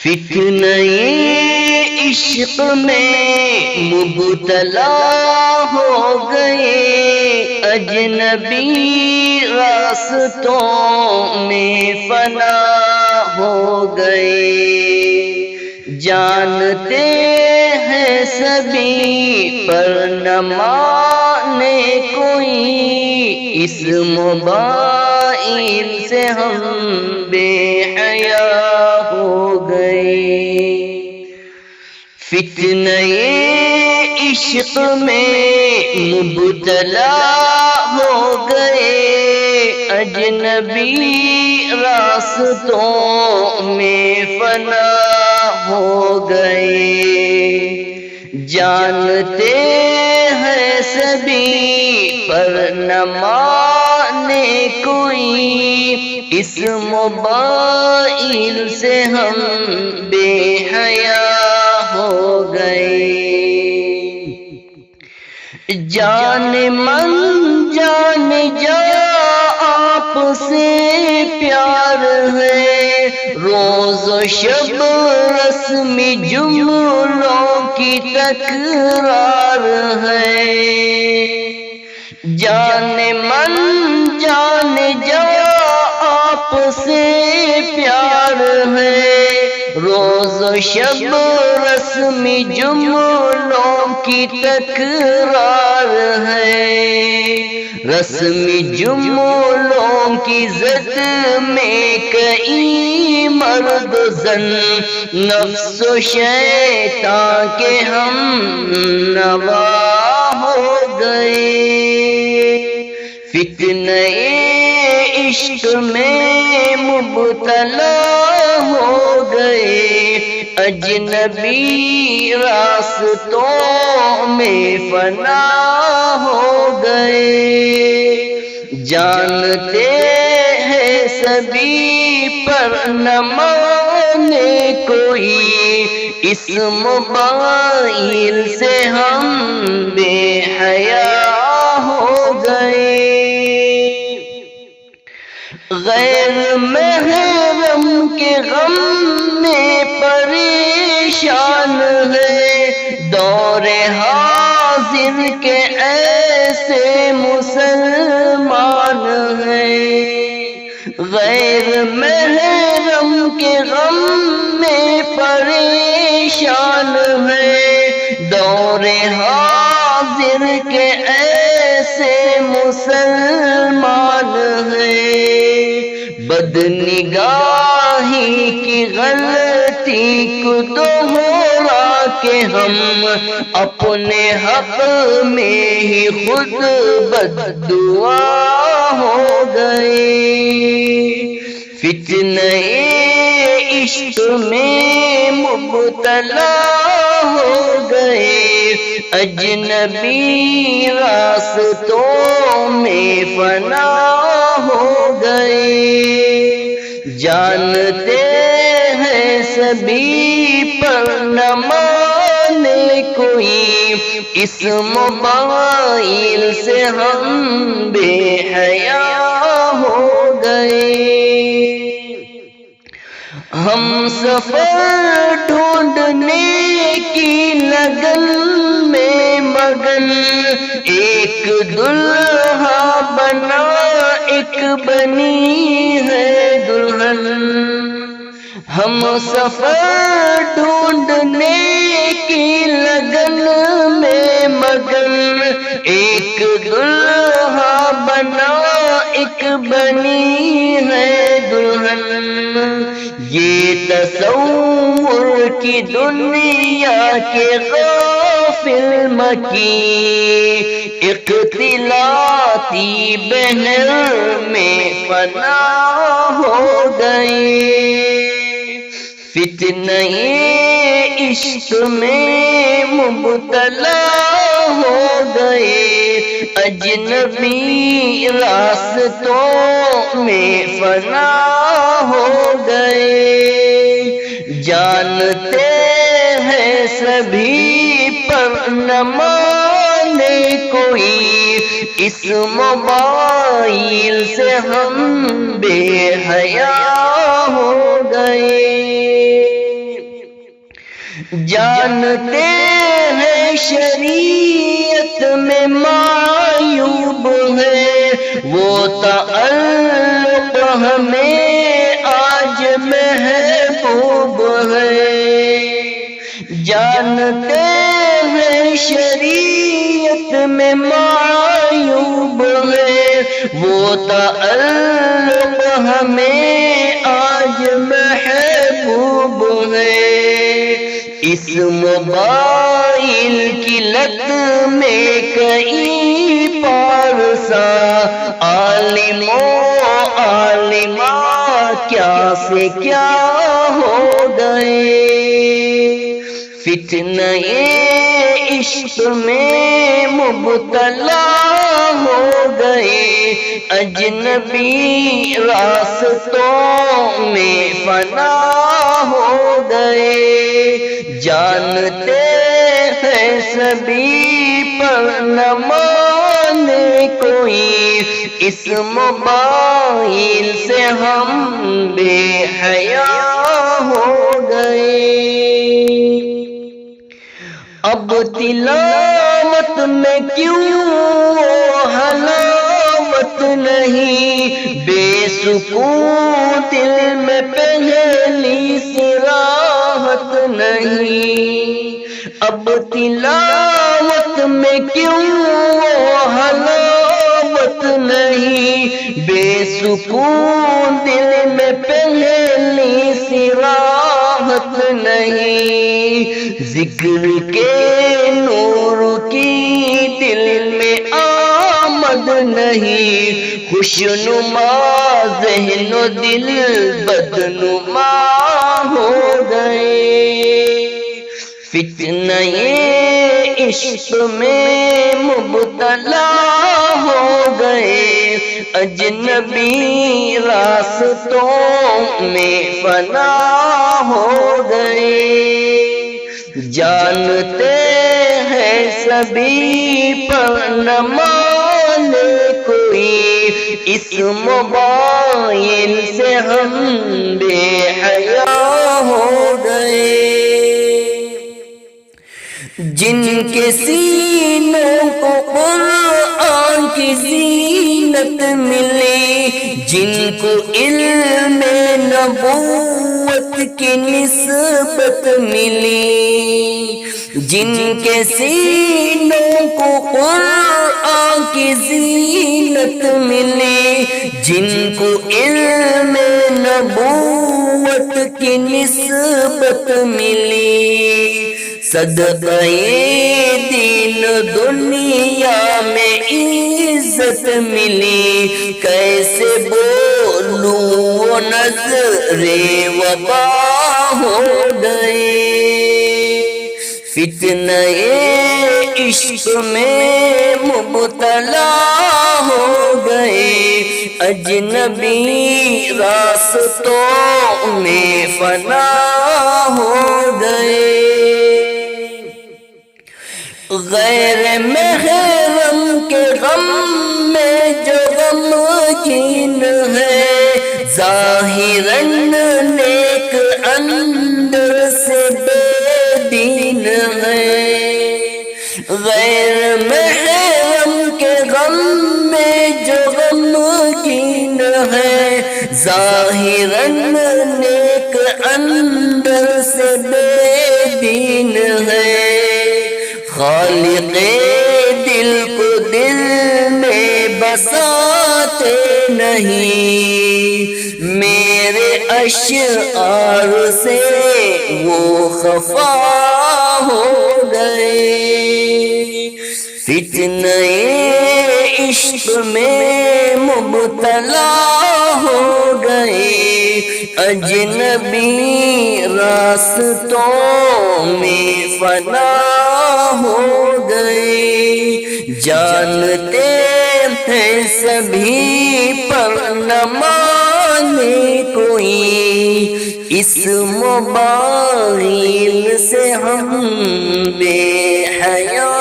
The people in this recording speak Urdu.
فتنہ عشق میں مبتلا ہو گئے، اجنبی راستوں میں فنا ہو گئے، جانتے ہیں سبھی پر نہ مانے کوئی، اس موبائل سے ہم بے حیا ہو گئے۔ فتنہ عشق میں مبتلا ہو گئے، اجنبی راستوں میں فنا ہو گئے، جانتے ہیں سبھی پر نہ مانے کوئی، اس موبائل سے ہم بے حیا ہو گئے۔ جان من جان جا آپ سے پیار ہے، روز و شب رسم جملوں کی تکرار ہے، جان من جان جا آپ سے پیار ہے، روز و شب رسم جملوں کی تکرار ہے، رسم جملوں کی زد میں کئی مرد زن، نفس و شیطان کے ہم نوا ہو گئے۔ فتنہ عشق میں مبتلا ہو گئے، اجنبی راستوں میں فنا ہو گئے، جانتے ہیں سبھی پر نہ مانے کوئی، اس موبائل سے ہم بے حیا ہو گئے۔ غیر محرم کے غم میں پریشان ہے، دور حاضر کے ایسے مسلمان ہیں، غیر محرم کے غم میں پریشان ہے، دور حاضر کے ایسے مسلمان ہیں، بد نگاہی کی غلطی کو دوہرا کے ہم اپنے حق میں ہی خود بددعا ہو گئے۔ فتنہ عشق میں مبتلا ہو گئے، اجنبی راستوں میں فنا ہو گئے، جانتے ہیں سبھی پر نہ مانے کوئی، اس موبائل سے ہم بے حیا ہو گئے۔ ہم سفر ڈھونڈنے کی لگن میں مگن، ایک دلہا بنا ایک بنی ہے دلہن، ہم سفر ڈھونڈنے کی لگن میں مگن، ایک دلہا بنا ایک بنی ہے دلہن، یہ تصور کی دنیا کے غافل مکی، اختلاطی بہر میں فنا ہو گئی۔ فتنہ عشق میں مبتلا ہو گئے، اجنبی راستوں میں فنا ہو گئے، جانتے ہیں سبھی پر نہ مانے کوئی، اس موبائل سے ہم بے حیا ہو گئے. جانتے ہیں شریعت میں معیوب ہے وہ تعلق ہمیں آج محبوب ہے. جانتے ہیں شریعت میں معیوب ہے وہ تعلق ہمیں آج محبوب ہے. اس موبائل کی لت میں کئی پارسا عالم و عالمہ کیا سے کیا ہو گئے. فتنہ عشق میں مبتلا ہو گئے اجنبی راستوں میں فنا ہو گئے. جانتے ہیں سبھی پر نہ مانے کوئی اس موبائل سے ہم بے حیا ہو گئے. اب تلاوت میں کیوں حلاوت نہیں بے سکون دل میں پہلی سی راحت نہیں. اب تلاوت میں کیوں حلاوت نہیں بے سکون دل میں پہلی سی راحت نہیں. ذکر کے نور کی دل میں آمد نہیں خوشنما ذہن و دل بدنما ہو گئے. فتنہ عشق میں مبتلا ہو گئے اجنبی راستوں میں فنا ہو گئے. جانتے ہیں سبھی پر نہ مانے کوئی اس موبائل سے ہم بے حیا ہو گئے. جن کے سینوں کو قرآن کی زینت ملی جن کو علم نبوت کی نسبت ملی جن کے سینوں کو قرآن کی زینت ملی جن کو علم نبوت کی نسبت ملی صدقہ دین دنیا میں عزت ملی کیسے بولوں وہ نظر وبا ہو گئے. فتنہ عشق میں مبتلا ہو گئے اجنبی راستوں میں فنا ہو گئے. غیر محرم کے غم میں جو غمگین ہے ظاہراً نیک اندر سے بے دین ہے. غیر محرم کے غم میں جو غمگین ہے ظاہراً نیک اندر سے بے دین ہے. خالق دل کو دل میں بساتے نہیں میرے اشعار سے وہ خفا ہو گئے. فتنہ عشق میں مبتلا ہو گئے اجنبی راستوں میں فنا ہو گئے. جانتے ہیں سبھی پر نہ مانے کوئی اس موبائل سے ہم بے حیا